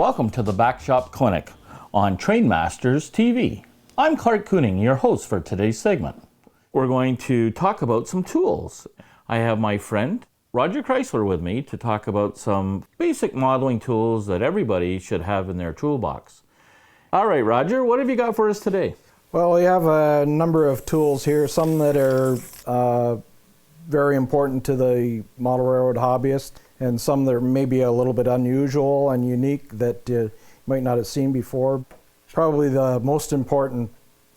Welcome to the Backshop Clinic on Trainmasters TV. I'm Clark Cooning, your host for today's segment. We're going to talk about some tools. I have my friend Roger Chrysler with me to talk about some basic modeling tools that everybody should have in their toolbox. All right, Roger, what have you got for us today? Well, we have a number of tools here, some that are very important to the model railroad hobbyist, and some that are maybe a little bit unusual and unique that you might not have seen before. Probably the most important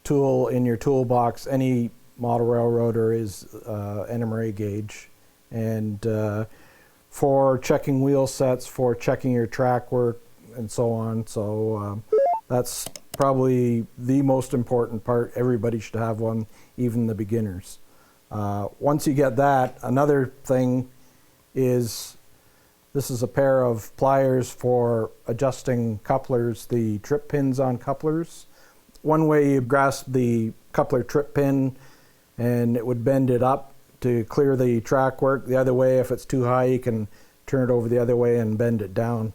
tool in your toolbox, any model railroader, is NMRA gauge. And for checking wheel sets, for checking your track work, and so on. So that's probably the most important part. Everybody should have one, even the beginners. Once you get that, another thing is this is a pair of pliers for adjusting couplers, the trip pins on couplers. One way you grasp the coupler trip pin and it would bend it up to clear the track work. The other way, if it's too high, you can turn it over the other way and bend it down.